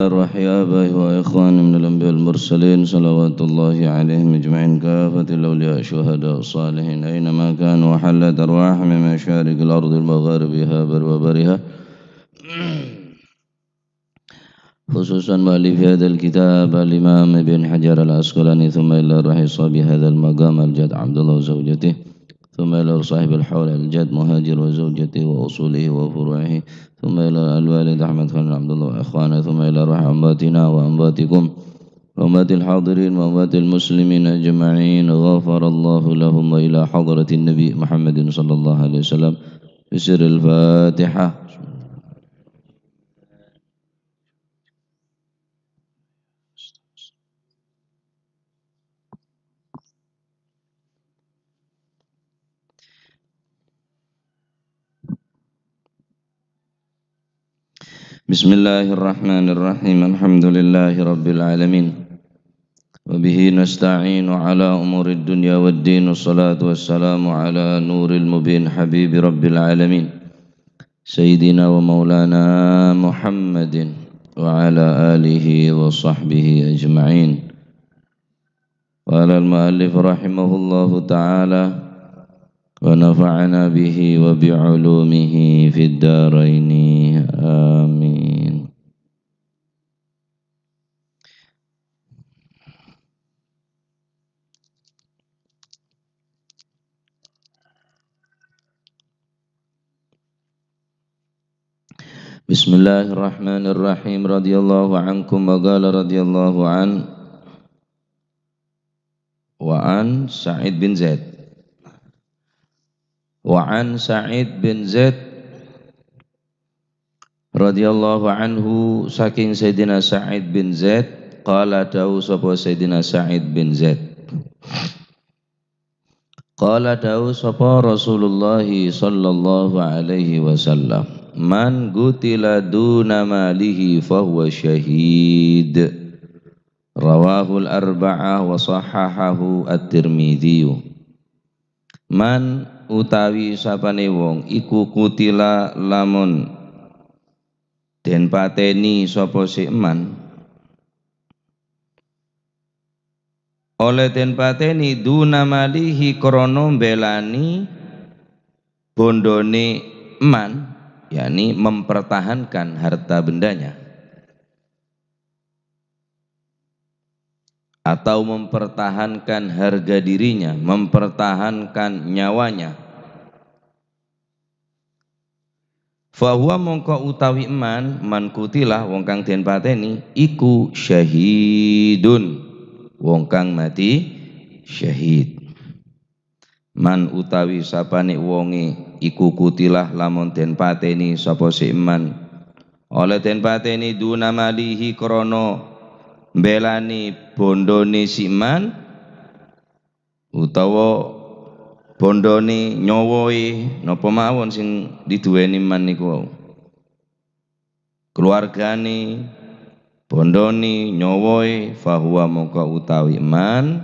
روحي آبائي وإخواني من الأنبياء المرسلين صلوات الله عليهم أجمعين كافة الأولياء الشهداء الصالحين أينما كانوا وحلت أرواح من مشارق الأرض المغاربها وبرها خصوصا مؤلف هذا الكتاب الإمام ابن حجر العسقلاني ثم إلى روح صاحب هذا المقام الجد عبد الله وزوجته ثم إلى صاحب الحول الجد مهاجر وزوجته وأصوله وفروعه ثم إلى الوالد أحمد خان عبد الله وإخوانه ثم إلى روح أمواتنا وأمواتكم وأموات الحاضرين وأموات المسلمين أجمعين غفر الله لهم وإلى حضرة النبي محمد صلى الله عليه وسلم بسر الفاتحة. Bismillahirrahmanirrahim. Alhamdulillahi rabbil alamin. Wa bihi nasta'inu ala umurid dunya waddin. Wassalatu wassalamu ala nuril mubin habibi rabbil alamin Sayyidina wa maulana Muhammadin wa ala alihi wa sahbihi ajma'in. Wa ala al-muallif rahimahullahu ta'ala wa nafa'ana bihi wa bi'ulumihi fid daraini amin. Bismillahirrahmanirrahim. Radhiyallahu ankum wa qala radhiyallahu wa an Sa'id bin Zaid. Wa an Sa'id bin Zaid radhiyallahu anhu saking Sayyidina Sa'id bin Zaid qala dawu sapa Sayyidina Sa'id bin Zaid qala dawu sapa Rasulullah sallallahu alaihi wasallam man gutila duna malihi fahuwa syahid rawahul arba'ah wa sahahahu at-Tirmidzi. Man utawi sapane wong iku kutila lamun den pateni sapa si eman oleh den pateni duna malihi krana mbelani bondone eman, yakni mempertahankan harta bendanya atau mempertahankan harga dirinya, mempertahankan nyawanya. Fahuwa mongko utawi man kutilah wong kang den pateni iku syahidun wong kang mati syahid. Man utawi sapane wonge iku kutilah lamun den pateni sapa si man oleh den pateni duna malihi krana belani bondone siman utawa bondone nyawae napa mawon sing diduweni man niku keluargane bondone nyawae fahuwa mongko utawi man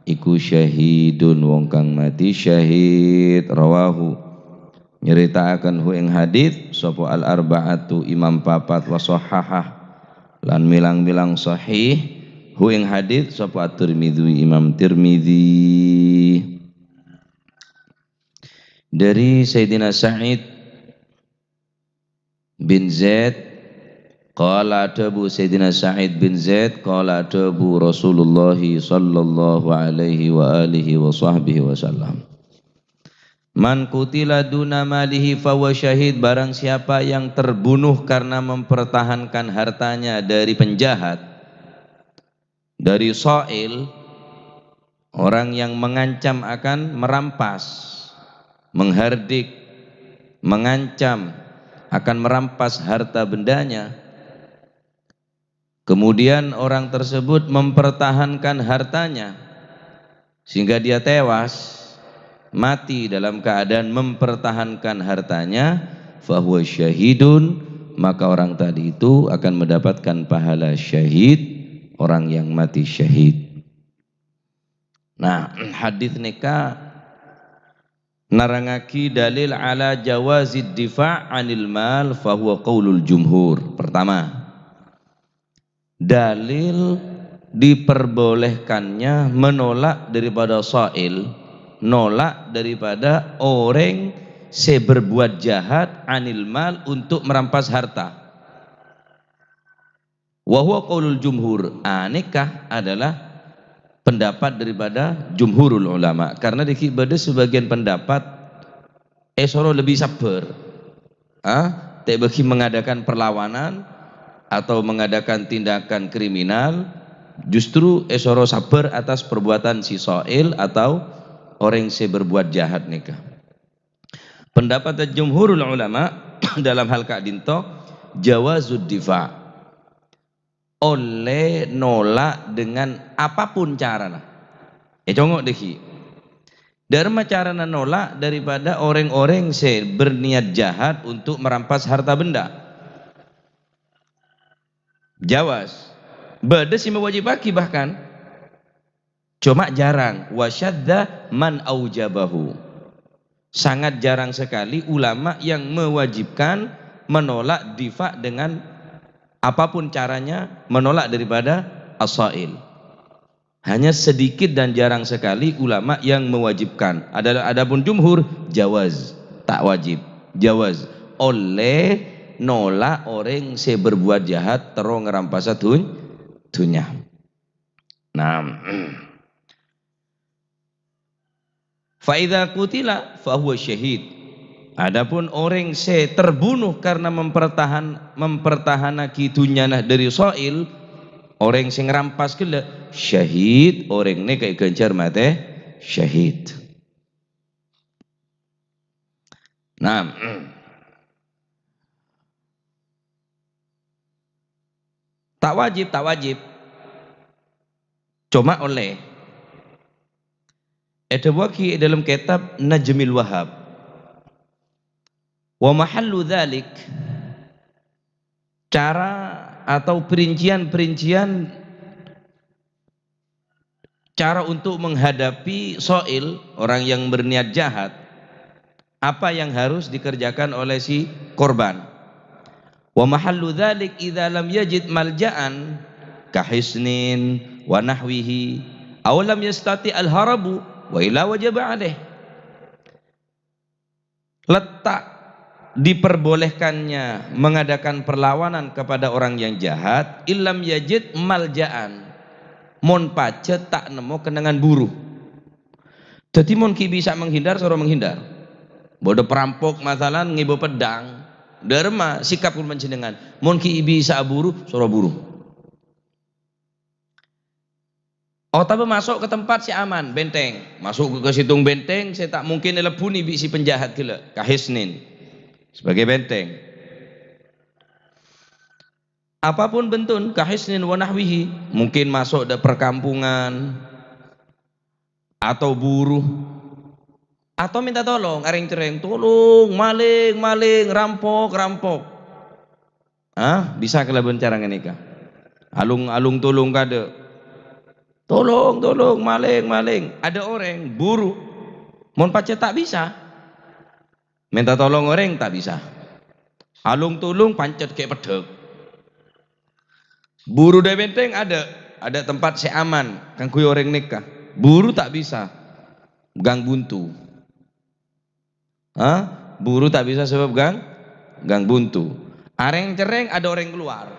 iku syahidun wong kang mati syahid. Rawahu nyeritaaken hu ing hadits sapa al arba'atu imam papat wa sahahah lan milang-milang sahih hu ing hadits sapa at-Tirmidzi Imam Tirmidzi dari Sayyidina Sa'id bin Zaid qala tabu Sayyidina Sa'id bin Zaid qala tabu Rasulullah sallallahu alaihi wa alihi wa sahbihi wasallam man kutila duna malihi fahuwa syahid. Barang siapa yang terbunuh karena mempertahankan hartanya dari penjahat, dari soil, orang yang mengancam akan merampas, menghardik, mengancam akan merampas harta bendanya, kemudian orang tersebut mempertahankan hartanya sehingga dia tewas, mati dalam keadaan mempertahankan hartanya, fahuwa syahidun, maka orang tadi itu akan mendapatkan pahala syahid, orang yang mati syahid. Nah, hadis nikah narangaki dalil ala jawazid difa' anil mal fahuwa qaulul jumhur. Pertama, dalil diperbolehkannya menolak daripada sa'il, nolak daripada orang berbuat jahat anil mal untuk merampas harta. Wa huwa qaulul jumhur. Nikah adalah pendapat daripada jumhurul ulama, karena dikibada sebagian pendapat esoro lebih sabar, tak bagi mengadakan perlawanan atau mengadakan tindakan kriminal, justru esoro sabar atas perbuatan si soil atau orang yang berbuat jahat nikah. Pendapat jumhurul ulama dalam hal kadinto jawazud difa, oleh nolak dengan apapun caranya. Congok deki. Dharma carana nolak daripada orang-orang berniat jahat untuk merampas harta benda. Jawaz. Bada si mewajibaki bahkan. Cuma jarang. Wasyadda man aujabahu. Sangat jarang sekali ulama yang mewajibkan menolak difa dengan apapun caranya, menolak daripada as-sa'il. Hanya sedikit dan jarang sekali ulama yang mewajibkan. Adapun jumhur jawaz, tak wajib. Jawaz, oleh nolak orang yang berbuat jahat terus ngerampas dunya. Nah, fa idza qutila fa huwa syahid. Adapun orang terbunuh karena mempertahankan dunyana dari soil, orang sing ngerampas kele syahid, orang ini kayak gencar mate syahid. Nah, tak wajib. Cuma oleh. Ada waki dalam kitab Najmil Wahab. Wa mahallu dzalik, cara atau perincian cara untuk menghadapi soil, orang yang berniat jahat, apa yang harus dikerjakan oleh si korban. Wa mahallu dzalik idza lam yajid malja'an kahisnin wa nahwihi aw lam yastati al-harabu wa ila wajaba alaih. Letak diperbolehkannya mengadakan perlawanan kepada orang yang jahat illam yajid malja'an, mon pacet tak nemu kenangan buruh. Jadi mon ki bisa menghindar, suruh menghindar. Bodoh perampok masalah ngibo pedang, derma sikap pun menjenengan. Mon ki bisa buruh, suruh buruh. Oh tapi masuk ke tempat si aman, benteng. Masuk ke situng benteng, saya tak mungkin lebuni si penjahat gila, kahisnin. Sebagai benteng. Apapun bentuk kahisnin wa nahwihi, mungkin masuk ke perkampungan atau buruh atau minta tolong, areng-cereng, tolong, maling, rampok. Bisa kelaban cara nikah. Alung tolong kade. Tolong, maling. Ada orang buruh, mon pace tak bisa. Minta tolong orang tak bisa. Alung tulung pancet kayak pedek. Buru dari benteng ada tempat seaman kan kuy orang nikah. Buru tak bisa, gang buntu. Buru tak bisa sebab gang buntu. Areng cereng ada orang keluar.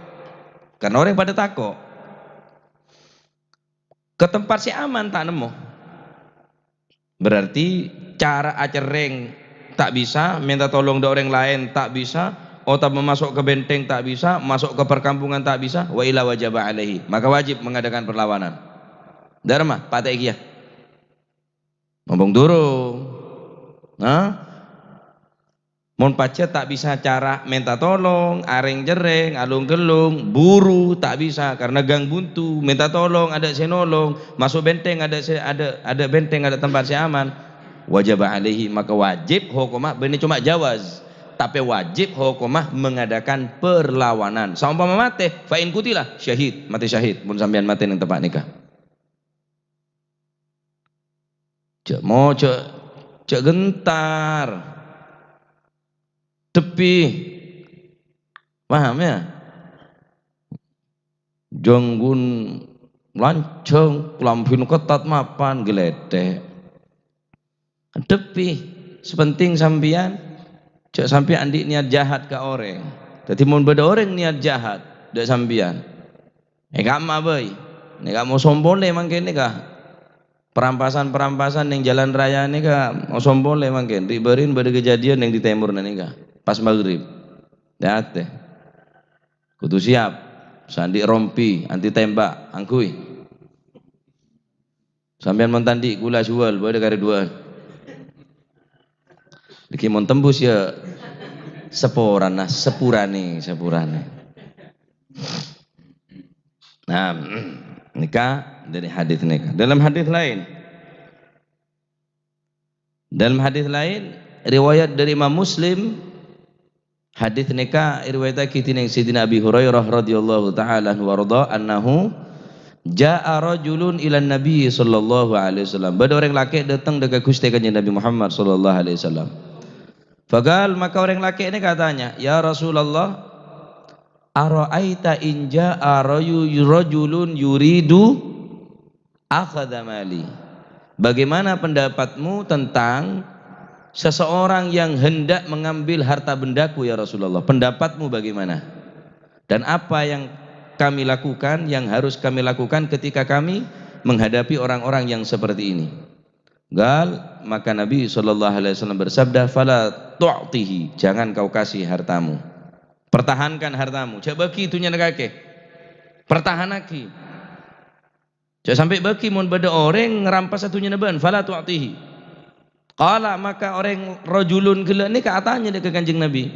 Karena orang pada takut. Ke tempat seaman tak nemu. Berarti cara acereng tak bisa, minta tolong dari orang lain tak bisa, atau masuk ke benteng tak bisa, masuk ke perkampungan tak bisa, wa ila wajaba alaihi, maka wajib mengadakan perlawanan. Dharma patek kia ngomong durung. Mon pace tak bisa cara minta tolong, areng jereng, alung gelung, buru tak bisa karena gang buntu, minta tolong ada senolong, masuk benteng ada benteng, ada tempat seaman, wajib alaihi, maka wajib hukumah benih cuma jawaz, tapi wajib hukumah mengadakan perlawanan. Saumpama mate fa in kutilah syahid, mati syahid mun sampean mati nang tempat nikah. Cek gentar tepi, paham ya? jenggun lanceng lampin ketat mapan geledek depi sepenting sampian cek sampian andi niat jahat ke orang jadi mau beda orang niat jahat dek sampian gak mah boy gak mau sombong le mangke kah perampasan-perampasan yang jalan raya ini kah mau sombong le mangke riberin pada kejadian yang di timur nih kah pas maghrib ya teh kudu siap sandi rompi anti tembak angkui sampean mentandi gula jual pada kare dua diki mon tembus ya sepurane nah nikah dari hadis nikah dalam hadis lain riwayat dari Imam Muslim hadis nikah riwayat kitin yang Sayyidina Abi Hurairah radhiyallahu taala anhu warda annahu jaa rajulun ila Nabi sallallahu alaihi wasallam ada orang laki datang dekat Gusti Kanjeng Nabi Muhammad sallallahu alaihi wasallam fagal maka orang laki ini katanya ya Rasulullah ara'aita in jaa rajulun yuridu akhadha mali bagaimana pendapatmu tentang seseorang yang hendak mengambil harta bendaku ya Rasulullah pendapatmu bagaimana dan apa yang kami lakukan yang harus kami lakukan ketika kami menghadapi orang-orang yang seperti ini gal maka Nabi SAW bersabda fala tu'tihi jangan kau kasih hartamu pertahankan hartamu cak bagi itunya negake pertahanaki cak sampai bagi mun beda orang ngerampas satunya neban fala tu'tihi qala maka orang rajulun gila ini katanya ke Kanjeng Nabi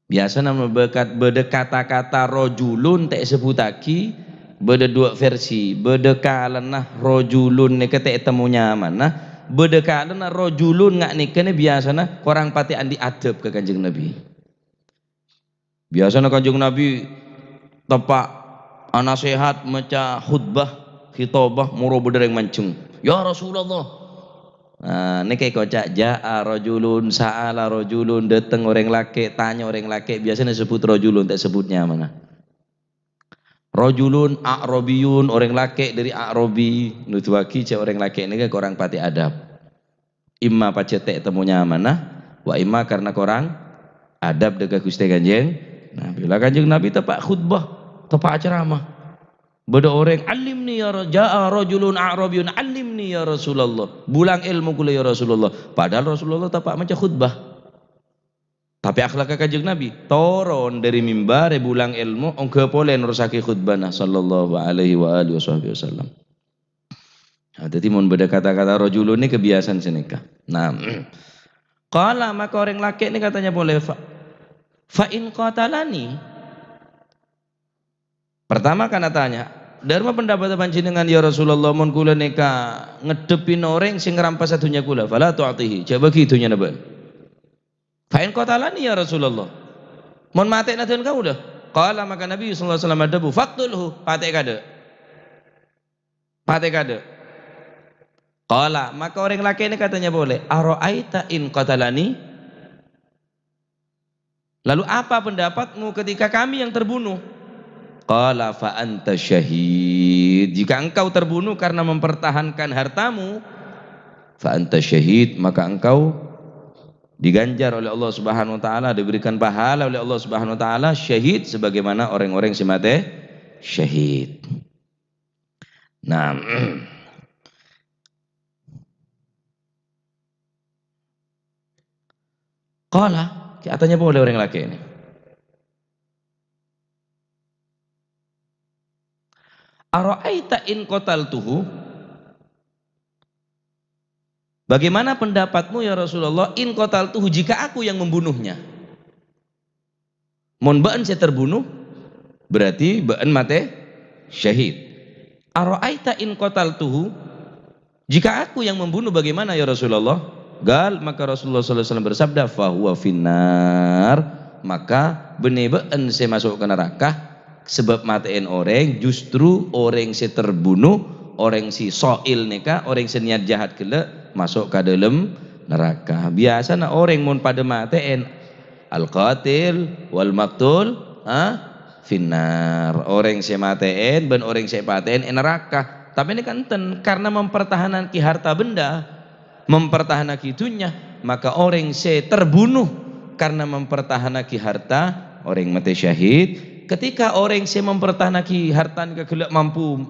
biasa nama beda kata-kata rajulun tak sebutaki beda dua versi beda kalana rajulun ni kata temunya mana beda kalana rajulun ngak nikene biasana korang pati andi adab ke Kanjeng Nabi biasana Kanjeng Nabi tepak nasihat maca khutbah khitobah muro bedereng mancung ya Rasulullah nah ini kayak kocak jaa rajulun sa'ala rajulun dateng orang laki tanya orang laki biasanya sebut rajulun tak sebutnya mana rajulun a'rabiyun orang laki dari a'rabi nutuaki cek orang laki ini ke orang pati adab imma pacetek temunya mana wa imma karena korang adab dekat Gusti Kanjeng nah bila Kanjeng Nabi tepak khutbah tepak ceramah beda orang alimni ya jaa rajulun a'rabiyun alimni ya Rasulullah bulang ilmu kula ya Rasulullah padahal Rasulullah tepak macam khutbah tapi akhlak Kanjeng Nabi turun dari mimbar bulang ilmu engke pole nerusake khutbahna sallallahu alaihi wa alihi wasallam nah dadi mun beda kata-kata rajulun ini kebiasaan seneka nah qala maka orang laki ini katanya boleh fa in qatalani pertama karena tanya dharma pendapat panjenengan ya Rasulullah mun kula neka ngedepin orang sing ngrampas satunya kula fala tu'tihi coba gitunya napa fa in qatalani ya Rasulullah mun mate naden kau dah qala maka Nabi sallallahu alaihi wasallam adabu faqtulhu pate kade qala maka orang laki ini katanya boleh ara'aita in qatalani lalu apa pendapatmu ketika kami yang terbunuh qala fa anta syahid jika engkau terbunuh karena mempertahankan hartamu fa anta syahid maka engkau diganjar oleh Allah Subhanahu wa taala diberikan pahala oleh Allah Subhanahu wa taala syahid sebagaimana orang-orang yang mati syahid nah qala katanya boleh orang laki ini ara'aita in qataltuhu bagaimana pendapatmu ya Rasulullah in qataltuhu jika aku yang membunuhnya mun ba'an saya terbunuh berarti ba'an mate syahid ara'aita in qataltuhu jika aku yang membunuh bagaimana ya Rasulullah gal maka Rasulullah SAW bersabda fahuwa finnar maka benih ba'an saya masuk ke neraka sebab matiin orang justru orang si terbunuh orang si soil neka orang si niat jahat kele masuk ke dalam neraka biasa na orang mun pada matiin al qatil wal maktul finnar. Orang se mateen ben orang se paten neraka. Tapi ini kan karena mempertahankan harta benda, mempertahankan dunia, maka orang se terbunuh karena mempertahankan harta, orang mati syahid. Ketika orang se mempertahankan harta kelak mampu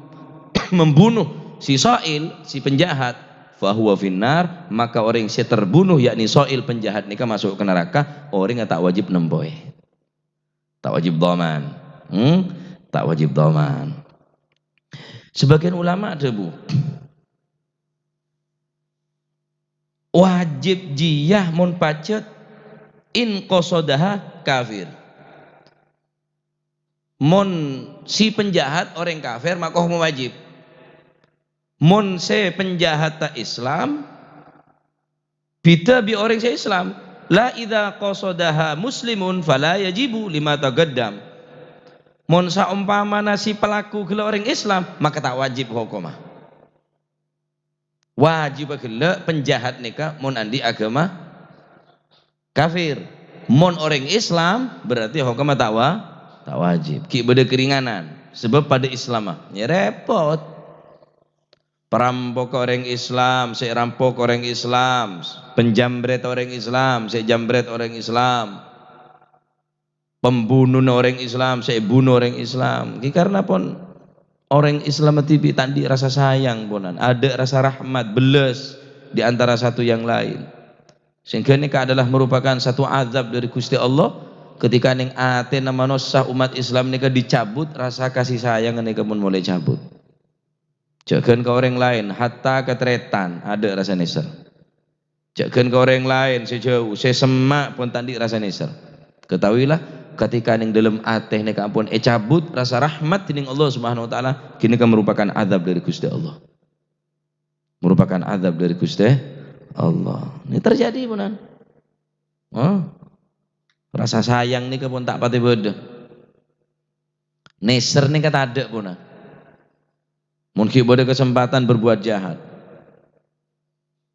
membunuh si soil, si penjahat, fahuwa finnar, maka orang se terbunuh yakni soil penjahat nikah masuk ke neraka. Orang tak wajib nemboy, tak wajib dhaman, tak wajib dhaman. Sebagian ulama ada bu, wajib jiyah mun pacet in qasodaha kafir. Mun si penjahat orang kafir maka hukum wajib. Mun se penjahat tak Islam bida bi orang se Islam. La idza qasodaha muslimun fala yajibu lima taqaddam. Mun saumpamana si pelaku gela orang Islam maka tak wajib hukumah. Wajib gela penjahat nikah mun andi agama kafir. Mun orang Islam berarti hukumah tak wajib. Ki beda keringanan sebab pada Islam ya repot. Perampok orang Islam, saya rampok orang Islam, penjambret orang Islam, saya jambret orang Islam, pembunuh orang Islam, saya bunuh orang Islam. Karena pun orang Islam tibi tandi rasa sayang ponan, ada rasa rahmat, beles di antara satu yang lain. Sehingga ini adalah merupakan satu azab dari Gusti Allah ketika ning ate nama nosah umat Islam nika dicabut rasa kasih sayang nika pun mulai cabut. Jangan ke orang lain, hatta ketretan ada rasa neser. Jangan ke orang lain sejauh, sesemak pun tandi rasa neser. Ketahuilah ketika ning dalam ateh nika ampun cabut rasa rahmat ning Allah Subhanahu wa taala, kini kan merupakan azab dari Gusti Allah. Merupakan azab dari Gusti Allah. Ini terjadi punan. Rasa sayang nika pun tak pati beda. Neser nika tak ada punan. Mungkin ada kesempatan berbuat jahat.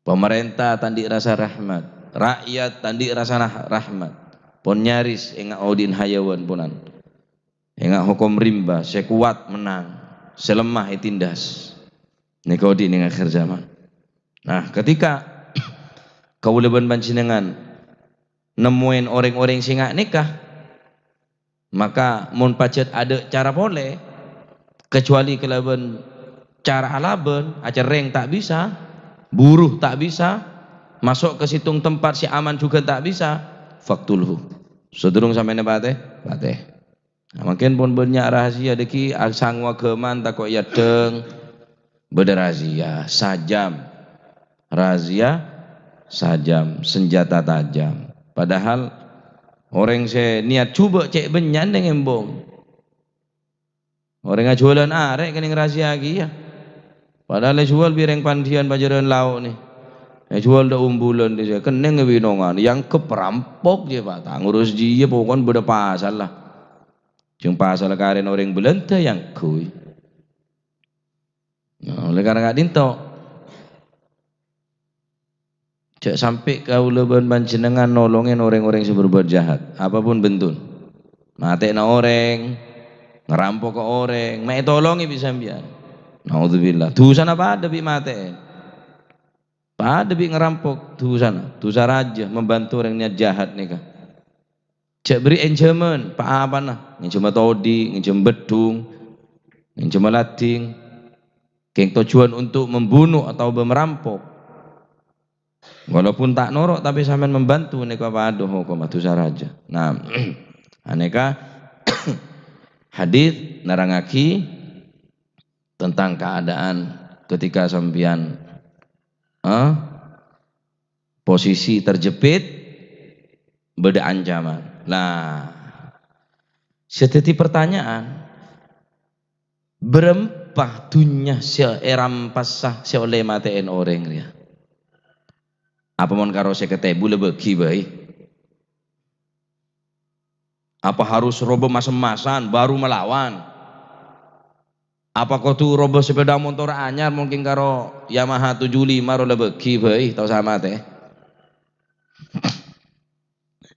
Pemerintah tandi rasa rahmat, rakyat tandi rasa rahmat. Pon nyaris enggak odin hayawan punan. Enggak hukum rimba, sekuat menang, selemah itindas. Nika odin ing akhir zaman. Nah, ketika kaulaban panjenengan nemuin orang-orang sing nikah, maka mun pacet ada cara boleh kecuali kelaban cara alaben, acereng tak bisa, buruh tak bisa, masuk ke situng tempat si aman juga tak bisa, faktulhu. Sedurung sampai ne pateh. Nah, mungkin pun banyak rahasia deki asang wageman tak kok ya deng. Beda rahasia, sajam, senjata tajam. Padahal orang se niat coba cek benyan deng embong. Orang jualan arek kening rahasia lagi ya. Padahal jual bireng pandian pajaran lauk nih. Jual dah umbulan dia keneng ngebinongan yang keperampok je Pak. Tak ngurus dia pokoknya beda pasal lah. Jeung pasal karen orang belenta yang kui. Nah, oleh karena dinto. Cek sampai kau leban panjenengan nolongin orang-orang yang berbuat jahat, apapun bentuk. Matekna orang, ngerampok ke orang, mai tolongi bisa biar. Naudzubillah. Dosa apa ada bi mate? Pada bi ngerampok dosa raja membantu orang niat jahat nika. Cek beri enjemen, pak apa nah? Ngejem todi, ngejem bedung, ngejem lading. Keng tujuan untuk membunuh atau merampok. Walaupun tak norok tapi sampean membantu nika paduh hukum dosa raja. Nah, aneka hadis narangaki tentang keadaan ketika sampean posisi terjepit beda ancaman. Nah, seteti pertanyaan berempah dunya seeram pasah seoleh mateen orang dia. Apa mon karo seketebu lebeki bae? Apa harus robo masem-masan baru melawan? Apa kau tuh robo sepeda motor anyar mungkin karo Yamaha 75 ro lebeki bae tau sama teh.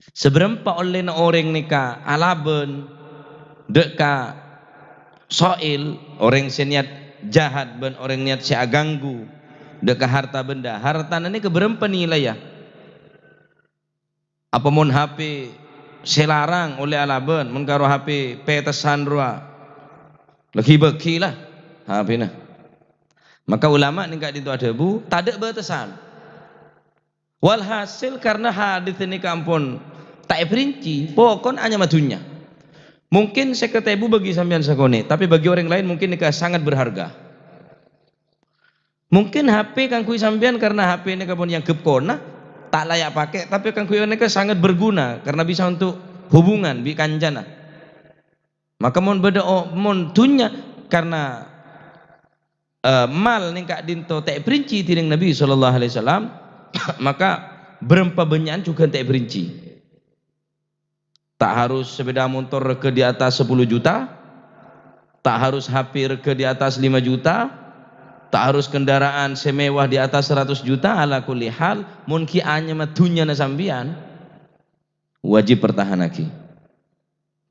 Seberempa oleh na orang nikah alaben deka soil orang seniat jahat ben orang niat si aganggu deka harta benda harta ini keberempa nilai ya apa mon HP selarang oleh alaben mon karo HP petesan rua lagi beki lah HP nah maka ulama ni kat itu ada bu tak ada batasan walhasil karena hadis ini kampun tak perinci pokon hanya madunya mungkin seketebu bagi sampean sakone tapi bagi orang lain mungkin nikah sangat berharga mungkin HP kang kui sampean karena HP ini kampun yang kepkona tak layak pakai tapi kang kui ini sangat berguna karena bisa untuk hubungan bi kanjana maka mon beda mon dunya karena mal ningkat dinto tak perinci tining Nabi SAW maka berempa banyak juga tak perinci tak harus sepeda motor rega di atas 10 juta tak harus HP rega di atas 5 juta tak harus kendaraan semewah di atas 100 juta ala kulli hal mungkin hanya matunya na sambian wajib pertahanaki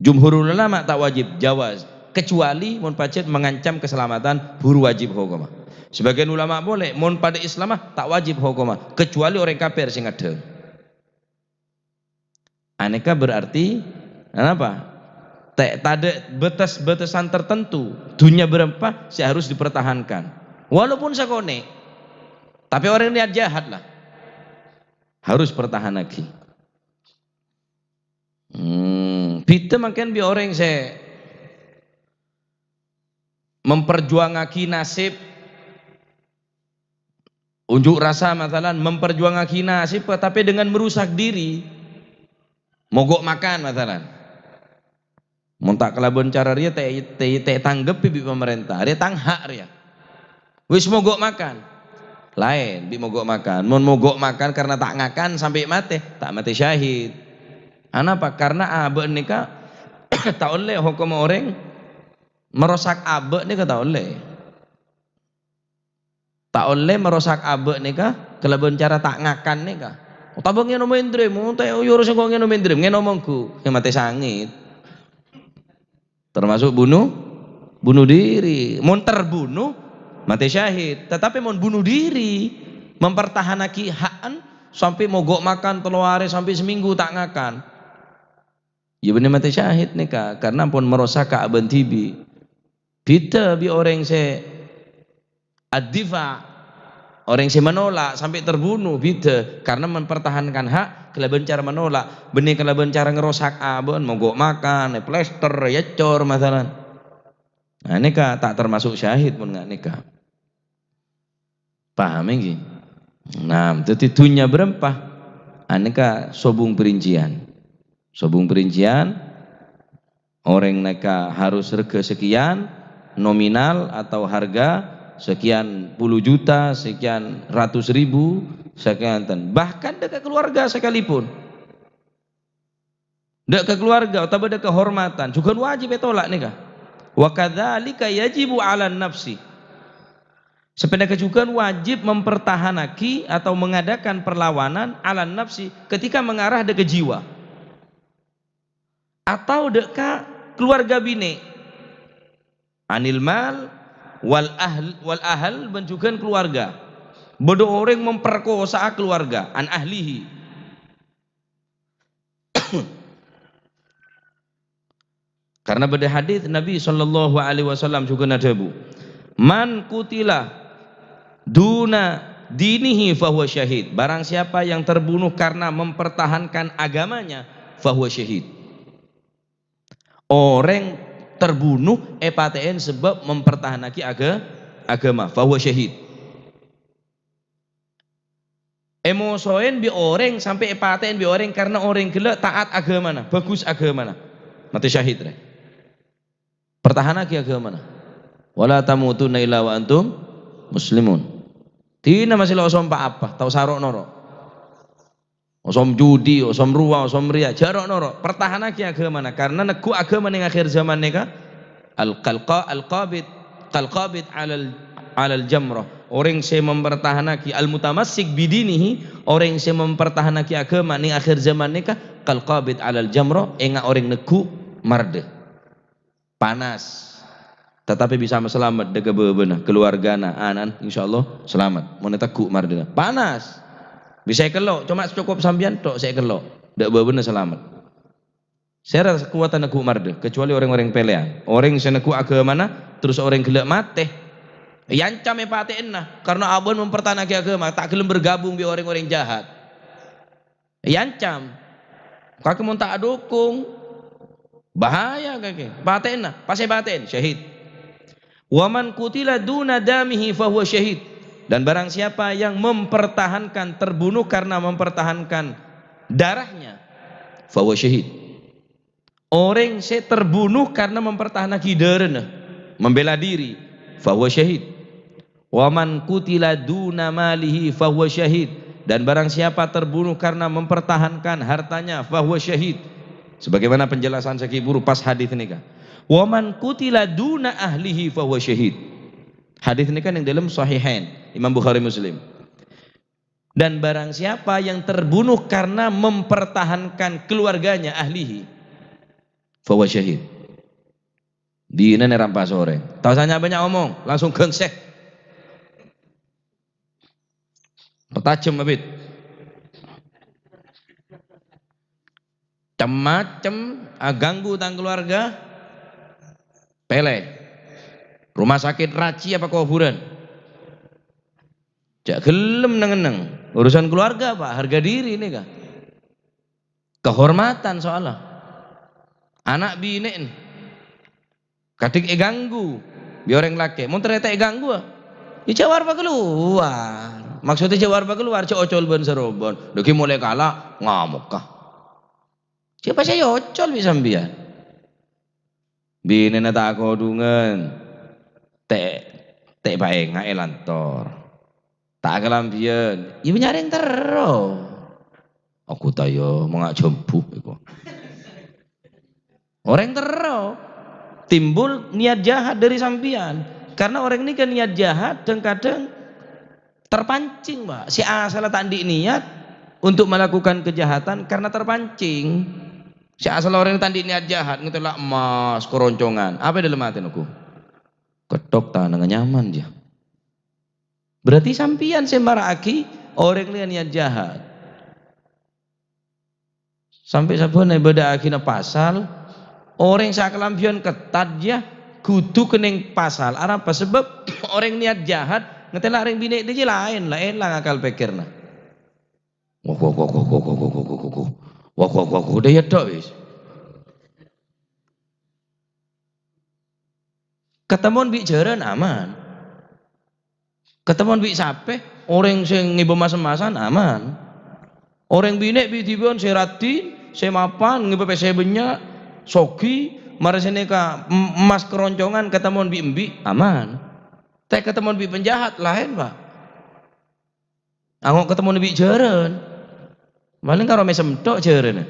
jumhurul ulama tak wajib jawaz kecuali mun pacet mengancam keselamatan buru wajib hukumah sebagian ulama boleh mun pada Islamah tak wajib hukumah kecuali orang kafir sing ada aneka berarti apa tak ada batas-batasan tertentu dunia berempat harus dipertahankan walaupun sakone tapi orang niat jahat lah harus pertahan lagi kita makin bi orang saya memperjuangaki nasib unjuk rasa masalah memperjuangaki nasib tapi dengan merusak diri mogok makan masalah montak kelabon cara dia teh tanggepi bi pemerintah dia tang hak dia wis mogok makan lain bi mogok makan mon mogok makan karena tak ngakan sampai mati tak mati syahid kenapa karena abe nikah tak oleh hukum orang merosak abe nikah tak oleh merosak abe nikah kelabon cara tak ngakan nikah tabang ngeno mendrem teh yo urus kok ngeno mendrem ngeno omongku yang mati sangit termasuk bunuh diri mon terbunuh mati syahid tetapi mon bunuh diri mempertahanaki hakan sampai mogok makan telu hari sampai seminggu tak ngakan ya benar mati syahid nikah karena pun merosak aben tibi kita bi orang se adifa orang yang menolak sampai terbunuh bida karena mempertahankan hak kelaban cara menolak benih kelaban cara ngerosak abon mogok makan plester ya cor masalah nah nikah tak termasuk syahid pun nggak nikah paham ini nah jadi dunia berempah nikah sobung perincian orang nikah harus rega sekian nominal atau harga sekian puluh juta, sekian ratus ribu, sekian bahkan dekat keluarga sekalipun dekat keluarga atau dekat kehormatan juga wajib tolak nikah wa kadzalika yajibu 'alan nafsi sebenarnya juga wajib mempertahanaki atau mengadakan perlawanan 'alan nafsi ketika mengarah dekat jiwa atau dekat keluarga bini anil mal wal ahl menunjukkan keluarga bodoh orang memperkosa keluarga an ahlihi karena pada hadis Nabi SAW juga nadabu man kutila duna dinihi fahuwa syahid barang siapa yang terbunuh karena mempertahankan agamanya fahuwa syahid orang terbunuh PTN sebab mempertahankan agama fahuwa syahid emosoen bi orang sampai PTN bi orang karena orang gila taat agama na bagus agama na mati syahid re pertahankan agama na wala tamutunna illa wa antum muslimun tina masih lo osom apa tahu sarok noro osom judi, osom ruwa, osom ria, jarok noro. Pertahanan ki agama na karena neku agama ning akhir zaman neka al-qabid alal jamrah. Orang yang mempertahanaki al-mutamassik bidinihi, orang yang mempertahanaki agama ning akhir zaman neka qabid alal jamrah, enga orang neku marde. panas tetapi bisa selamat dega bebenah keluargana anan insyaallah selamat mun eta ku mardina panas bisa kelok cuma cukup sambian tok saya kelok dak bebenah selamat saya rasa kekuatan aku marde kecuali orang-orang pelean orang sana ku agama terus orang gelak mate yancam paten nah karena abon mempertahankan agama tak gelem bergabung bi orang-orang jahat yancam kakek mun tak dukung bahaya kakek paten nah pasti paten syahid waman kutila duna damihi fahuwa syahid dan barang siapa yang mempertahankan terbunuh karena mempertahankan darahnya fahuwa syahid orang saya terbunuh karena mempertahankan darahnya membela diri fahuwa syahid waman kutila duna malihi fahuwa syahid dan barang siapa terbunuh karena mempertahankan hartanya fahuwa syahid sebagaimana penjelasan Syekh Ibnu pas hadis ini kan waman kutila duna ahlihi fahuwa syahid hadis ini kan yang dalam sahihain Imam Bukhari Muslim dan barang siapa yang terbunuh karena mempertahankan keluarganya ahlihi fahuwa syahid di ini rampas sore tahu saja banyak omong langsung gengsek tajam abit macam ganggu tang keluarga pele rumah sakit raci apa kuburan jak gelem neng urusan keluarga pak harga diri ini kah kehormatan soalnya anak bini kadik ganggu biar orang laki mau ternyata ganggu ya jawar pak keluar maksudnya jawar pak keluar cok ocol ben serobon doki mulai kalah ngamuk kah siapa saya ocol bisa biar bini na tak kodungan te bae ngae lantor tak kelambian ibu nyaring tero aku tayo mengak jempuh iku orang tero timbul niat jahat dari sampian karena orang ini kan niat jahat dan kadang terpancing mbak si asal tandi niat untuk melakukan kejahatan karena terpancing si asal orang tandi niat jahat ngetelak emas keroncongan apa dalam hati aku ketok tangan nyaman dia berarti sampian sembaraki orang yang niat jahat sampai sabun beda akhirnya pasal orang sakalampion ketat dia kudu kening pasal apa sebab orang niat jahat ngetelak orang bini dia lain akal pikirna wah udah ya tok wis ketemuan bi jaran aman ketemuan bi sape orang sing ngibo masem-masan aman orang bini bi dibon seratin semapan ngibo pese banyak sogi marasene ka emas keroncongan ketemuan bi embi aman teh ketemuan bi penjahat lain pak angok ketemuan bi jaran paling karo mesem tok jaran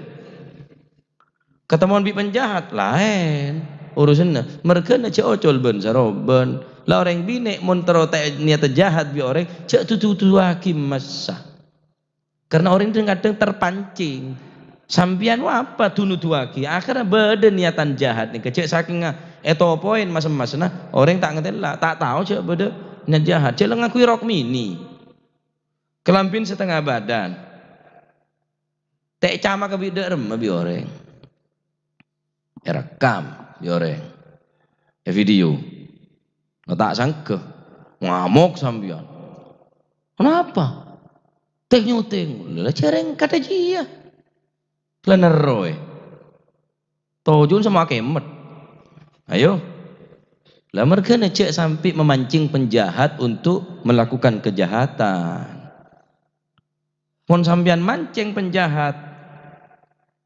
ketemuan bi penjahat lain urusannya mereka na cek ocol ben saroban lah orang bini mun terotek niat jahat bi orang cek tutu hakim masa karena orang itu kadang terpancing sampian apa tunu tuaki akhirnya beda niatan jahat nih kecek saking eto poin masem-masna orang tak ngerti lah tak tahu cek beda niat jahat cek ngakui rok mini kelampin setengah badan tek cama ke bidek remah bi orang rekam bi orang video tak sangka ngamuk sambian kenapa tek nyuting lah cereng kata jia lener roy tojun sama kemet ayo lah mereka cek sampai memancing penjahat untuk melakukan kejahatan pun sambian mancing penjahat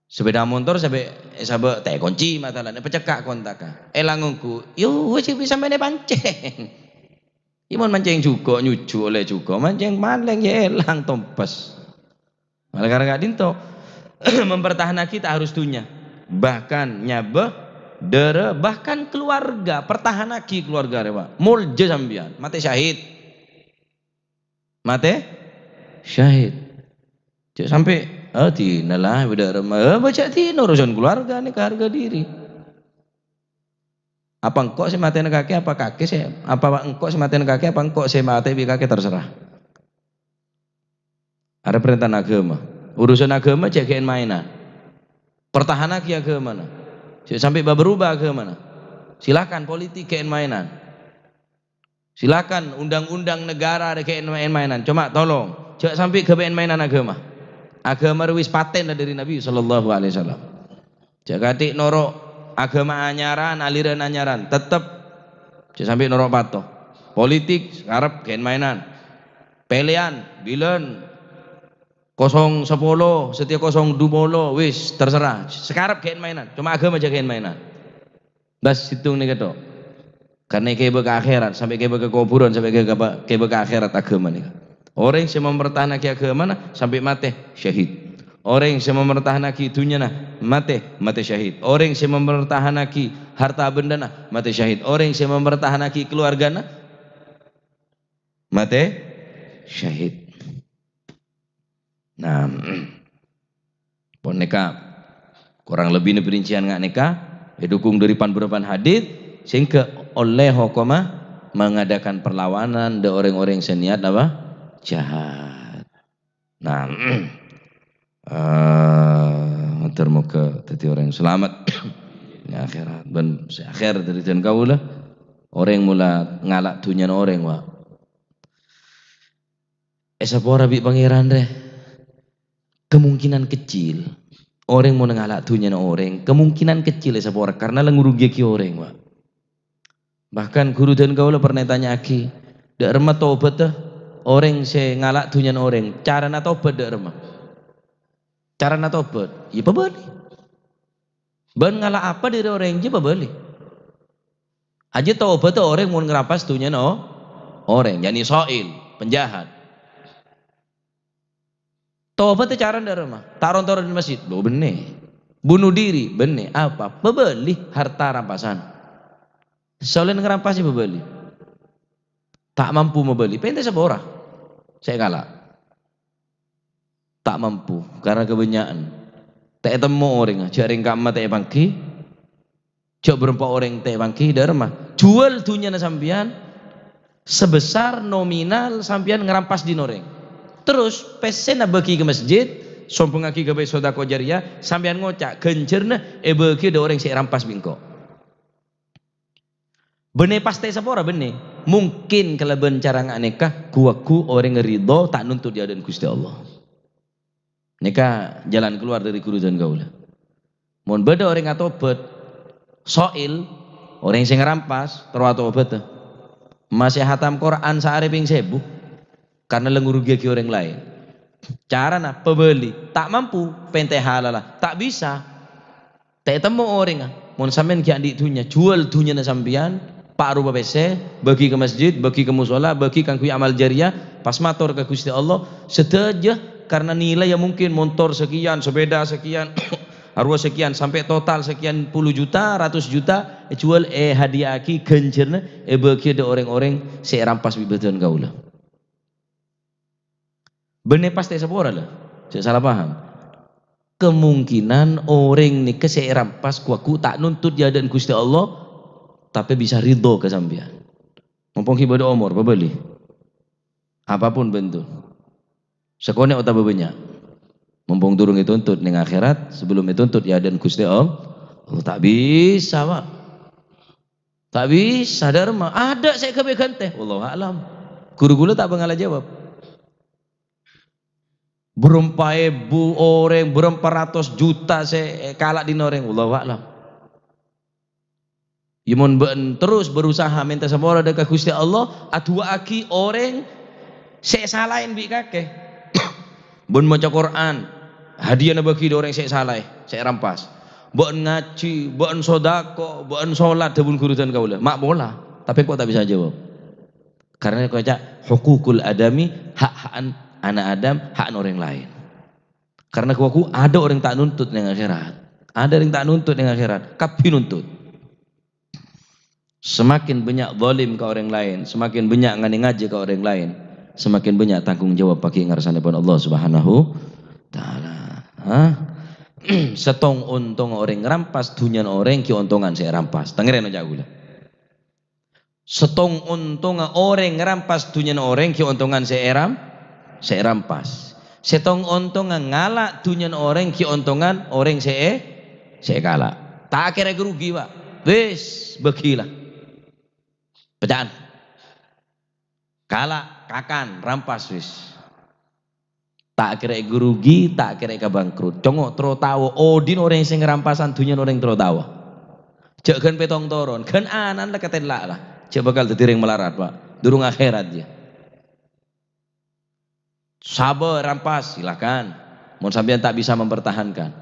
sepeda motor sampai teh kunci matalan pecekak kontak elangungku yo wis bisa sampai pancing imun mancing juga nyucu oleh juga mancing maleng ya elang tompes malah gara-gara dinto mempertahankan kita harus dunia bahkan nyabah dere bahkan keluarga pertahanan keluarga rewa mulje sambian mate syahid cek sampai tina lah beda remah baca tina urusan keluarga nih ke harga diri Apa engkau sih mati kaki, apa kaki sih, apa engkau sih mati kaki, apa engkau sih mati kaki, terserah. Ada perintah agama. Urusan agama jagain mainan. Pertahanan agama mana? Sampai berubah agama mana? Silakan politik kain mainan. Silakan undang-undang negara ada kain mainan. Cuma tolong, jangan sampai ke mainan agama. Agama wis paten dari Nabi sallallahu alaihi wasallam. Jagatik norok agama anyaran, aliran anyaran, tetap jangan sampai norok patuh. Politik arep kain mainan. Pelian, bilen 010, setia 020, wis terserah. Sekarang kain mainan, cuma agama aja kain mainan. Bas hitung nih ketok. Karena kebe ke akhirat, sampai kebe ke kuburan, sampai kebe ke akhirat agama nih. Orang yang mempertahankan agama sampai mati syahid. Orang yang mempertahankan dunia mati syahid. Orang yang mempertahankan harta benda mati syahid. Orang yang mempertahankan keluarga mati syahid. Nah, pon neka kurang lebih perincian nggak neka, didukung dari beberapa hadis sehingga oleh hokoma mengadakan perlawanan de orang-orang seniat apa jahat. Nah, termuka tadi orang yang selamat di akhirat dan akhir dari dan kaulah orang mula ngalak dunia orang wa. Esapora bi pangeran deh. Kemungkinan kecil orang mau ngalak dunia orang, kemungkinan kecil ya orang karena lengurugi ki orang, Pak. Bahkan guru dan gaula pernah tanya aki, dak remah tobat orang se ngalak dunia orang, cara na tobat dak remah. Cara na tobat, ya pabali. Ban ngalak apa dari orang je pabali. Aja tobat orang mau ngerapas dunia orang, yani soil, penjahat. Tobat cara ndak remah, taron-taron di masjid, lo benih. Bunuh diri, benih. Apa? Bebeli harta rampasan. Soalnya ngerampasi bebeli. Tak mampu membeli, penting seborah. Saya kalah. Tak mampu karena kebanyakan. Tak temu orang, jaring kamar tak bangki. Cok berempat orang tak bangki, dah remah. Jual dunia sampian sebesar nominal sampian ngerampas di noreng. Terus pesen bagi ke masjid, sompong aki ke sodako jariah, sampean ngocak gencerna bagi ada orang yang rampas bingko. Benih pasti sapora benih. Mungkin kalau bencara nggak nikah, kuaku orang ridho tak nuntut dia dan Gusti Allah. Nikah jalan keluar dari kurusan gaula. Mohon beda orang atau bet, soil orang yang rampas terus atau bet, masih hatam Quran sehari ping sebu. Karena lengurugi orang lain. Cara pebeli tak mampu pente halal tak bisa. Tak temu orang mun sampean ki andik dunya jual dunya na sampean pak rupa PC bagi ke masjid, bagi ke mushola, bagi kang kuwi amal jariah pas matur ke Gusti Allah sedaja karena nilai yang mungkin motor sekian, sepeda sekian, arwah sekian sampai total sekian puluh juta, ratus juta jual hadiah aki gencerna bagi ada orang-orang serampas bibetan gaula. Benih pasti sepora lah, saya salah paham. Kemungkinan orang ni keserampas kuaku tak nuntut dia dan Gusti Allah, tapi bisa ridho ke sampean. Mumpung ibadah umur, beli apapun bentuk. Sekolah otak banyak. Mumpung turun dituntut ning akhirat, sebelum dituntut ya dan Gusti Allah, tak bisa pak. Tak bisa dharma. Ada saya kebaikan teh, wallahu alam. Guru-guru tak bangala jawab. Berempat ribu orang, berempat ratus juta saya kalak di noreng, wallahu a'lam. Imun terus berusaha minta sama orang dekat Gusti Allah, adua aki orang saya salahin bi kakek. Bun maca Quran, hadiah bagi orang saya salah, saya rampas. Bun ngaji, bun sodako, bun sholat, debun kurutan kaulah, mak bola, tapi kok tak bisa jawab. Karena kau cak hukukul adami, hak-hakan anak Adam, hak orang lain. Karena kuaku ada orang tak nuntut dengan akhirat. Ada yang tak nuntut dengan akhirat. Kapi nuntut. Semakin banyak zalim ke orang lain, semakin banyak ngaji ke orang lain, semakin banyak tanggung jawab pakai ngarsane pun Allah Subhanahu taala. Setong untung orang rampas dunia orang ki untungan saya rampas. Tengeren aja gula. Setong untung orang ngerampas dunia orang ki untungan serampas. Setong untung ngalak dunia orang ki untungan orang kalak. Tak kira gerugi pak. Wis begilah. Pecahan. Kalak kakan rampas wis. Tak kira gerugi, tak kira bangkrut. Congok terus tahu odin orang sing ngerampasan dunia orang terus tahu. Cek kan petong toron, kan anan lah ketelak lah. Cek bakal tertiring melarat pak, durung akhirat dia. Sabar rampas silakan. Mau sampean tak bisa mempertahankan.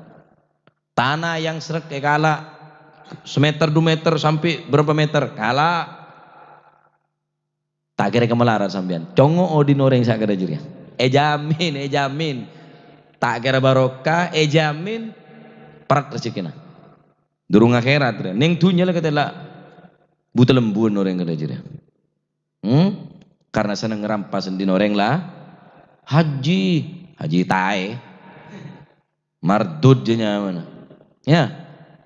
Tanah yang serak kalah, semeter 2 meter sampai berapa meter kalah. Tak kira kemelarat sampean. Congo odin orang sak kada juri. Jamin. Tak kira barokah, jamin perat rezekina. Durung akhirat. Ning dunya lah ketela buta lembun orang kada juri. Karena seneng ngerampas din orang lah. Haji tae. Mardud jenya mana. Ya,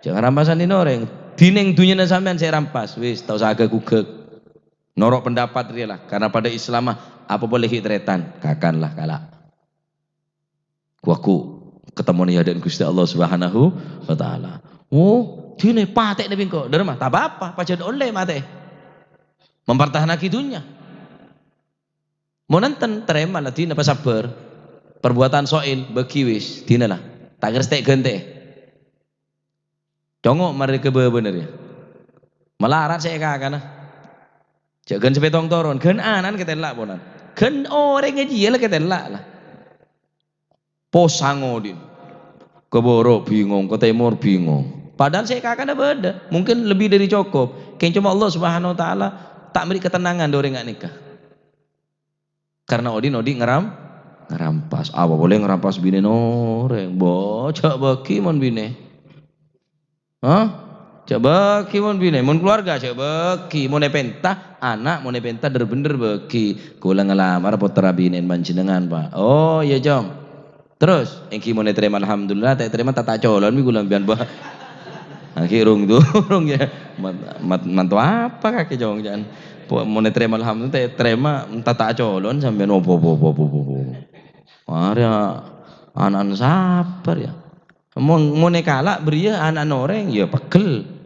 jangan rampasan din orang. Dineng dunya na sampean saya rampas. Wis tau saga gugek. Norok pendapat dia lah. Karena pada Islam apa boleh hitretan. Kakanlah kalak. Kuaku ketemu ni dan Gusti Allah Subhanahu wa taala. Oh, dine patek nabi kok. Derma tak apa-apa, pacad oleh mate. Mempertahankan dunia. Mau nonton terima lah dina pas sabar. Perbuatan soil beki wis dina lah. Tak gerstek gente. Congok mereka bener ya. Melarat saya kakana. Jangan sepetong toron, kan anan ketelak bonan. Kan orang ngaji lah ketelak lah. Posangodin. Ke Boro bingung, ke Timur bingung. Padahal saya kakak ada beda, mungkin lebih dari cukup. Kayak cuma Allah Subhanahu Wa Taala tak beri ketenangan orang nggak nikah. Karena Odi ngerampas. Apa boleh ngerampas bini orang? Bocah baki mon bini. Hah? Coba kimon bine, mon keluarga coba ki mon nepenta anak mon nepenta bener beki kula ngelamar putra binen panjenengan pak. Oh iya jom. Terus engki mon terima alhamdulillah tak terima tata colon mi kula mbian bah. Akhirung durung ya. Mantu apa kaki jong jan. Mon terima alhamdulillah tak terima tata colon sampean opo. Ada anak sabar ya. Mon kalak beria anak noreng ya pegel.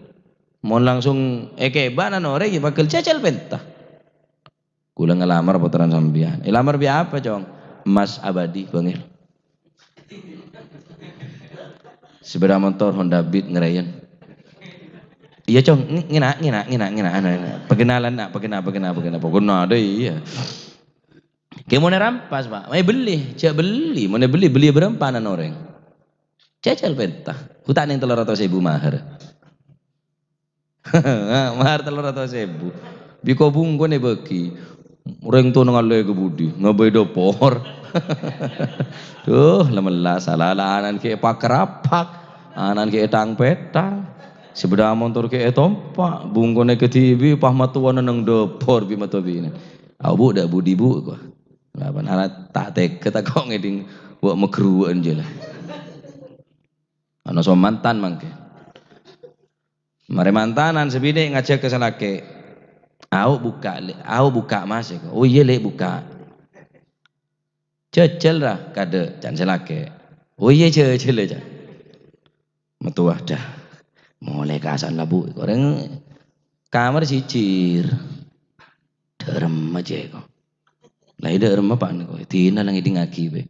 Mau langsung ekeban orang ya bakal cecel pentah. Kula ngelamar putaran sambian. Lamar biar apa cong? Emas abadi bangil. Sepeda motor Honda Beat ngerayan. Iya cong, ngina. Perkenalan nak, pokoknya ada iya. Kayak mau rampas pak, mau beli, cak beli, mau beli berapa anak orang? Cecel pentah. Hutan yang 300.000 mahar. Mahar 300.000. Biko bungko ne beki. Orang tu ngalai ke budi, ngabai dopor. Tuh, lemelah salah anan ke pakrapak, anan ke etang petang. Sebeda motor ke etompak, bungko ne ke TV, pah matuan nang dopor bi matobi ne. Abu dak budi bu ko. Lapan anak tak tek kita kok ngeding buat megruan je lah. Ano so mantan mangke. Mari mantanan sebide ngajak ke salake. Au buka mas. Oh iya le buka. Cecel lah kade jan salake. Oh iya cecel aja. Metu dah. Mulai kasan lah bu. Orang kamar cicir. Derem aja kok. Lah derem apa nih kok. Tina lang iding aki be.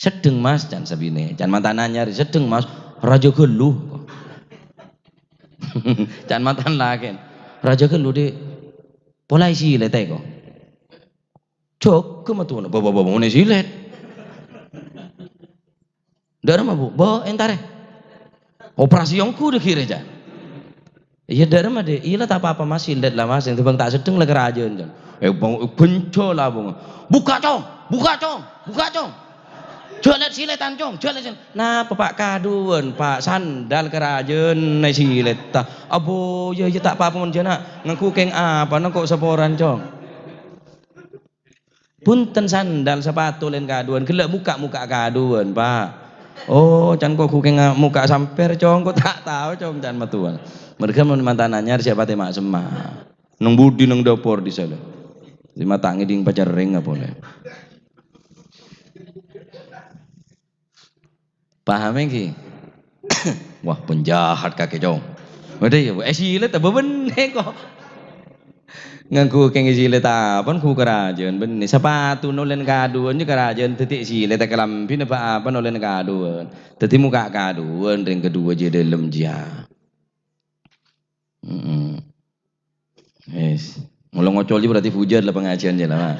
Sedeng mas jan sabine. Jan mantanan nyari sedeng mas. Raja geluh. Jangan mantan lagi. Raja geluh de polai silet kok. Cok kematuna bawa mau silet. Darah mah bu, bawa entare. Operasi yang ku dikira aja. Iya darah mah de, iya lah tak apa mas silet lah mas. Yang bang tak sedeng lah kerajaan jan. Bang benco lah bang. Buka cong. Jualan siletan cong, jualan. Nah, Pak Kaduan, Pak sandal kerajaan naik silet ta. Abo ya tak apa-apa mon jana. Ngaku keng apa nang kok seporan cong. Punten sandal sepatu len Kaduan, gelek muka Kaduan, Pak. Oh, can kok keng muka samper cong, kok tak tahu cong can matuan. Mereka mantanannya siapa tema semua. Nang budi nang dapur di sana. Lima tangi ding pacar ring apa boleh. Paham ki? Wah penjahat kakek jong. Udah ya, sile tak beben kok. Ngangku keng sile tapan ku kerajaan ben sepatu nolen kaduan je kerajaan titik sile tak kelampi apa nolen kaduan. Teti muka kaduan ring kedua je dalam dia. Yes. Mula ngocol je berarti hujan lah pengajian je lah.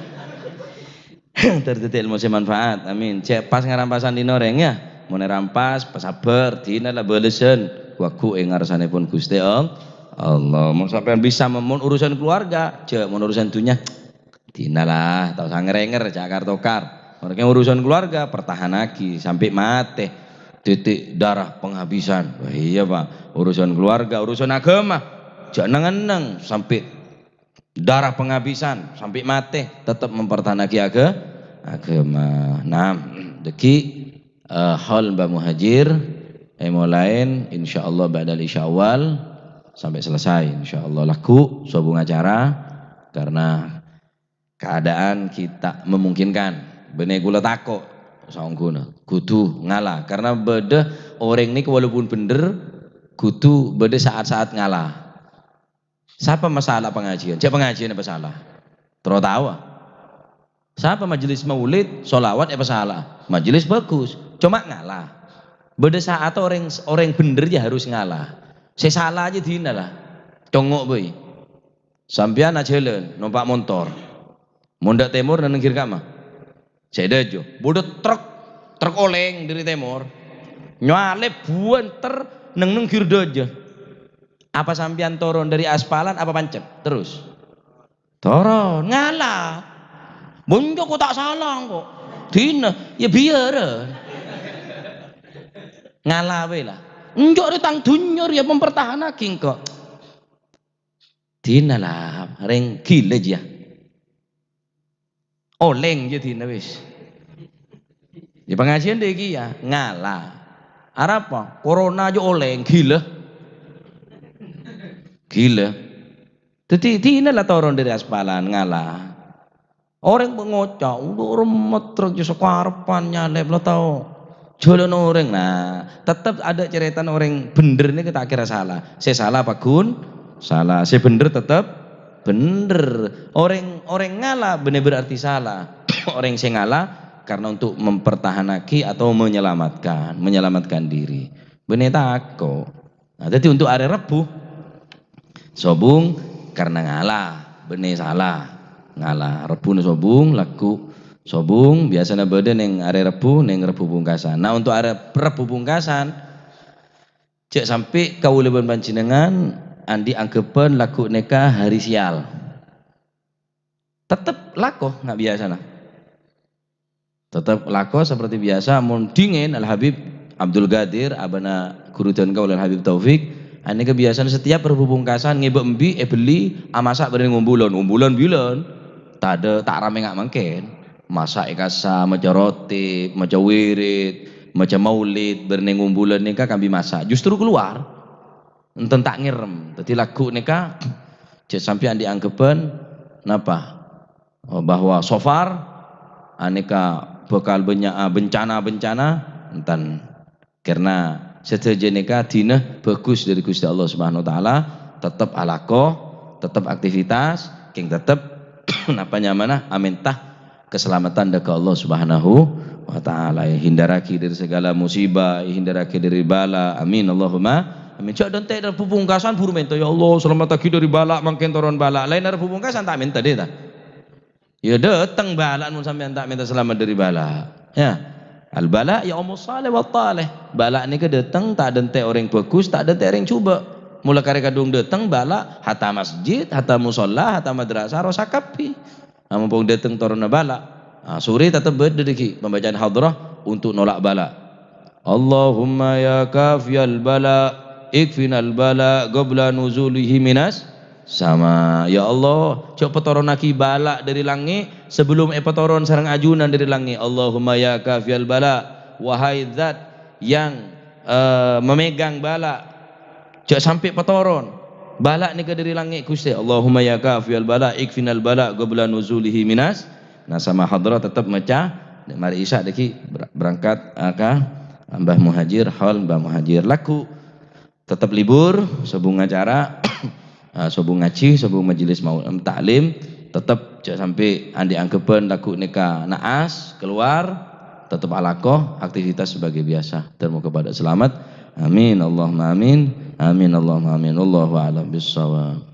Tertitik ilmu manfaat. Amin. Cek pas ngarampasan di noreng ya. Mau rampas, pas sabar, dina lah balesen. Waku ngarsane pun Gusti Allah. Mau sampean bisa memon urusan keluarga, cek mau urusan dunia. Dina lah, tau sangerenger Jakarta tokar. Orangnya urusan keluarga pertahan lagi sampai mati. Titik darah penghabisan. Wah, iya Pak, urusan keluarga, urusan agama. Jangan nang sampai darah penghabisan sampai mati tetap mempertahankan agama. Nah, deki hal Mbak Muhajir lain insyaallah ba'dal isyawal sampai selesai insyaallah laku sobung acara karena keadaan kita memungkinkan bener gula tako saungguna kudu ngalah karena beda orang ini walaupun bener kudu beda saat-saat ngalah. Siapa masalah pengajian? Siapa pengajian apa salah? Tertawa. Siapa majelis maulid, solawat apa salah? Majelis bagus, cuma ngalah. Beda saat orang bener ya harus ngalah. Saya salah aja dina lah. Congok boy. Sampean aja jalan, numpak motor. Mondak timur dan nengkir kama. Saya dejo. Bodoh truk oleng dari timur. Nyale buanter nengkir dojo. Apa sampean turun dari aspalan apa pancet? Terus. Turun, ngalah. Bunjo kok tak salah kok. Dina, ya biar. Ngalah we lah. Njok ditang dunyor ya mempertahankan kok. Dina lah, ring gila ya. Oleng je dina wis. Ya pengajian deh ya, ngalah. Apa? Corona aja oleng gila. Gila. Jadi dina lah turun dari aspalan ngalah. Orang mengocok, udah orang metruk je sekarepan nyalep lo tau. Jalan orang, nah tetap ada cerita orang bener ini kita kira salah. Saya salah apa Gun? Salah. Saya bener tetap bener. Orang ngalah bener berarti salah. Orang saya ngalah karena untuk mempertahankan atau menyelamatkan diri. Bener tako. Nah, jadi untuk hari Rebu sobung karena ngalah, bener salah. Ngalah Rebu sobung laku sobung biasanya beda neng area Rebu pungkasan. Nah untuk area Rebu pungkasan cek sampai kauleuban panjenengan andi anggapan laku neka hari sial tetap lako nggak biasa nah tetap lako seperti biasa mun dingin Al Habib Abdul Qadir abana kurutan kaul Al Habib Taufik ane kebiasaan setiap Rebu pungkasan ngebembi beli amasak bareng umbulan bilan tak rame nggak mungkin masak ikasa maca roti maca wirid maca maulid berneng umbulan nika kami masak justru keluar enten tak ngirem dadi lagu nika cek sampean dianggepen napa bahwa sofar aneka bakal bencana enten karena setuju nika dina bagus dari Gusti Allah Subhanahu wa taala tetap alaqah tetap aktivitas king tetap napa nyamana amintah keselamatan dari Allah Subhanahu wa taala hindaraki dari segala musibah hindaraki dari bala amin Allahumma amin cak dan teh pupungkasan buru mento ya Allah selamataki dari bala mangken toron bala lain dari pupungkasan tak minta deh ta ya datang bala mun sampean tak minta selamat dari bala ya al bala ya umus salih wa talih bala ni ke datang tak ada teh orang bagus tak ada teh orang coba mula kare kadung datang bala hatta masjid hatta musalla hatta madrasah rosakapi mumpung datang torona bala sore tetap berdiri pembacaan hadrah untuk nolak bala Allahumma ya kafiyal bala ikfinal bala qabla nuzulihi minas sama ya Allah coba toronaki bala dari langit sebelum petoron sarang ajunan dari langit Allahumma ya kafiyal bala wahai zat yang memegang bala cak sampai petoron Balak ni ke dari langit Gusti. Allahumma ya kafiyal balak ikfinal balak qabla nuzulihi minas. Nah sama hadrah tetap macam mari isyak deki berangkat Mbah Muhajir hal Mbah Muhajir laku tetap libur sebung acara sebung ngaji sebung majelis mau taklim tetap sampai andi angkepen laku nikah naas keluar tetap alakoh aktivitas sebagai biasa terima kepada selamat amin Allahumma amin amin Allahumma amin Allahu a'lam bissawab.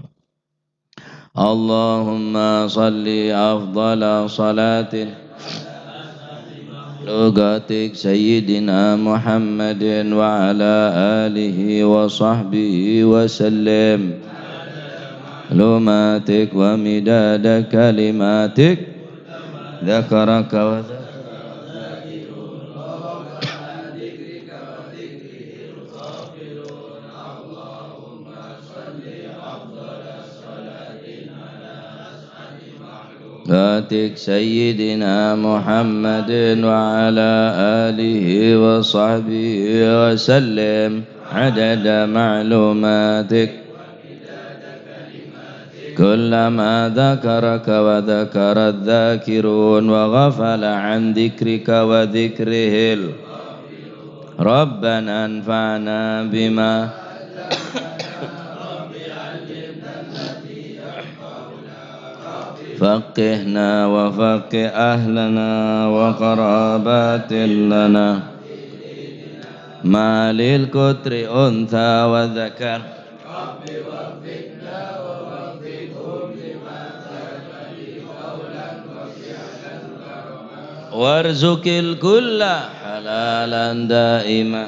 Allahumma salli afdala salatin لغتك سيدنا محمد وعلى آله وصحبه وسلم لماتك ومداد كلماتك ذكرك ذاتك سيدنا محمد وعلى آله وصحبه وسلم عدد معلوماتك كلما ذكرك وذكر الذاكرون وغفل عن ذكرك وذكره ربنا انفعنا بما فقهنا وفقه أهلنا وقرابات لنا ما للكتر أنثى وذكر وارزق الكل حلالا دائما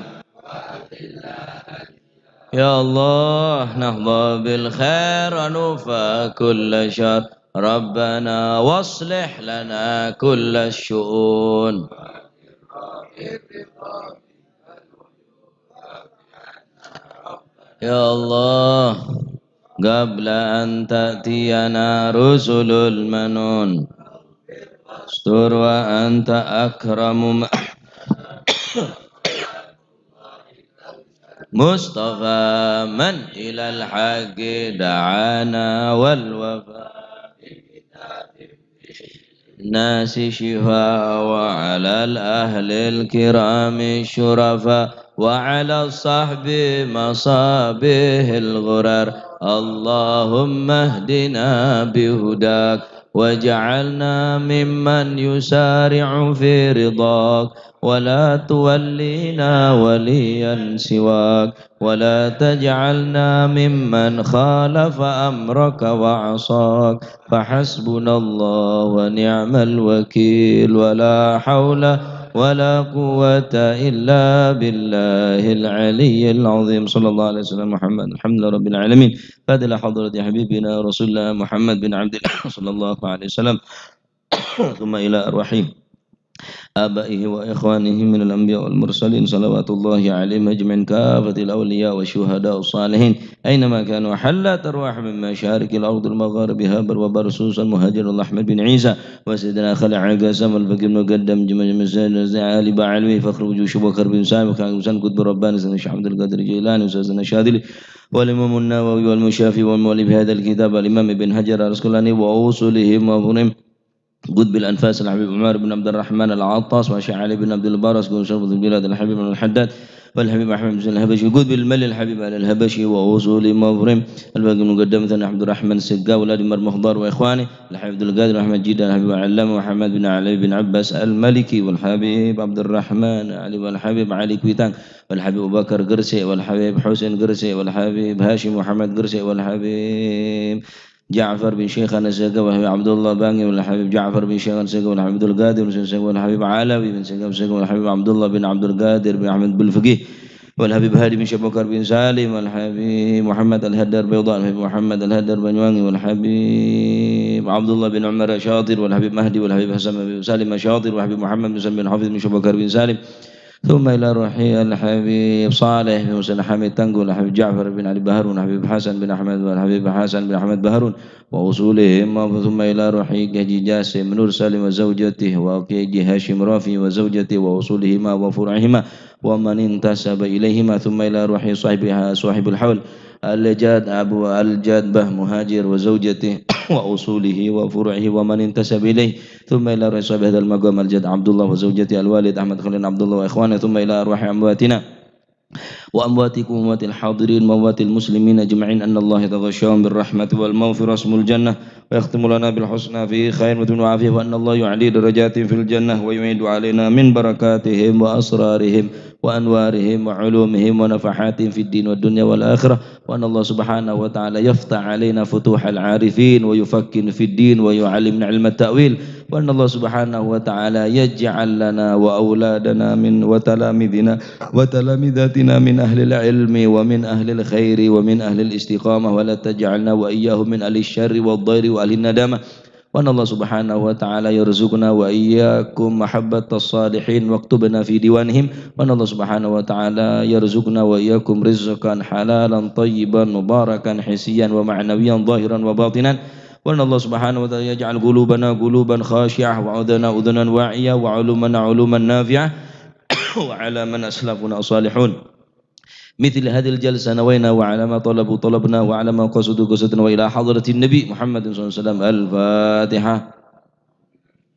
يا الله نهضى بالخير ونوفى كل شر ربنا واصلح لنا كل الشؤون يا الله قبل أن تأتينا رسل المنون استر وأنت أكرم مصطفى من إلى الحق دعانا والوفاء الناس شفاء وعلى الأهل الكرام الشرفاء وعلى الصحب مصابيح الغرر اللهم اهدنا بهداك واجعلنا ممن يسارع في رضاك ولا تولينا وليا سواك ولا تجعلنا ممن خالف أمرك وعصاك فحسبنا الله ونعم الوكيل ولا حول ولا قوة إلا بالله العلي العظيم صلى الله عليه وسلم محمد الحمد لله رب العالمين فادل حضرة حبيبنا رسول الله محمد بن عبد الله صلى الله عليه وسلم ثم إلى أرواحهم آبائه وإخوانه من الأنبياء والمرسلين صلوات الله عليهم أجمعين كافة الأولياء والشهداء والصالحين أينما كانوا حلت أرواح من مشارق الأرض المغارب هابر وبرسوس المهاجر الله أحمد بن عيسى وسيدنا خلع عقاسم الفقير المقدم جمع مسجد علي بعلوي فخر وجوه شبكر بن سالم وكان حسن قطب رباني سيدنا الشيخ عبد القادر الجيلاني وسيدنا الشاذلي والإمام النووي والمشافي والمؤلف هذا الكتاب الإمام ابن حجر العسقلاني وأوصلهم وظلم قطب الأنفاس الحبيب عمر بن عبد الرحمن العطاس وشيخ علي بن عبد البارس قول شرف البلاد الحبيب بن الحداد والحبيب أحمد بن الهبشي قطب الملي الحبيب على الهبشي وأصول مظلم الباقي المقدم ثاني عبد الرحمن السقا ولاد مر مخضر وإخواني الحبيب عبد القادر أحمد جيدا الحبيب علامة محمد بن علي بن عباس الملكي والحبيب عبد الرحمن علي والحبيب علي كويتان والحبيب أبو بكر قرسي والحبيب حسين قرسي والحبيب هاشم محمد قرسي والحبيب جعفر بن شيخنا السقا والحبيب عبد الله باني والحبيب جعفر بن شيخنا السقا والحبيب عبد القادر بن سقا والحبيب علوي بن سقا والحبيب عبد الله بن عبد القادر بن أحمد بالفقيه والحبيب هادي بن شبكر بن سالم والحبيب محمد الهدر بيضاء والحبيب محمد الهدر بن واني والحبيب عبد الله بن عمر شاطر والحبيب مهدي والحبيب حسن بن سالم شاطر والحبيب محمد بن سلم بن حافظ بن شبكر بن سالم ثم إلى روحي الحبيب صالح بن حسين حميد تنقل والحبيب جعفر بن علي بهرون والحبيب حسن بن أحمد والحبيب حسن بن أحمد بهرون وأصولهم ثم إلى روحي كهجي جاسم نور سالم وزوجته وكهجي هاشم رافي وزوجته وأصولهما وفرعهما ومن انتسب إليهما ثم إلى روحي صاحب الحول الجاد أبو الجادبة مهاجر وزوجته وأصوله وفروعه ومن انتسب إليه ثم إلى رئيس هذا المقام الجاد عبد الله وزوجته الوالد أحمد خليل عبد الله وإخوانه ثم إلى أرواح أمواتنا وأمواتكم وأموات الحاضرين وأموات المسلمين أجمعين أن الله يتغشاهم بالرحمة والمغفرة اسم الجنة ويختم لنا بالحسنى في خير وعافية وأن الله يعلي درجات في الجنة ويعيد علينا من بركاتهم وأسرارهم وأنوارهم وعلومهم ونفحاتهم في الدين والدنيا والآخرة وأن الله سبحانه وتعالى يفتح علينا فتوح العارفين ويفكر في الدين ويعلمنا علم التأويل وأن الله سبحانه وتعالى يجعل لنا وأولادنا من وتلامذتنا من أهل العلم ومن أهل الخير ومن أهل الاستقامة ولا تجعلنا وإياهم من أهل الشر والضير وأهل الندامة وأن الله سبحانه وتعالى يرزقنا وإياكم محبة الصالحين واكتبنا في ديوانهم وأن الله سبحانه وتعالى يرزقنا وإياكم رزقا حلالا طيبا مباركا حسيا ومعنويا ظاهرا وباطنا وأن الله سبحانه وتعالى يجعل قلوبنا قلوبا خاشعة وأذنا أذنا واعية وعلومنا علوما نافعة وعلى من أسلافنا الصالحون مثل هذه الجلسة نوينا وعلى ما طلبنا وعلى ما قصدوا قصدنا وإلى حضرة النبي محمد صلى الله عليه وسلم الفاتحة.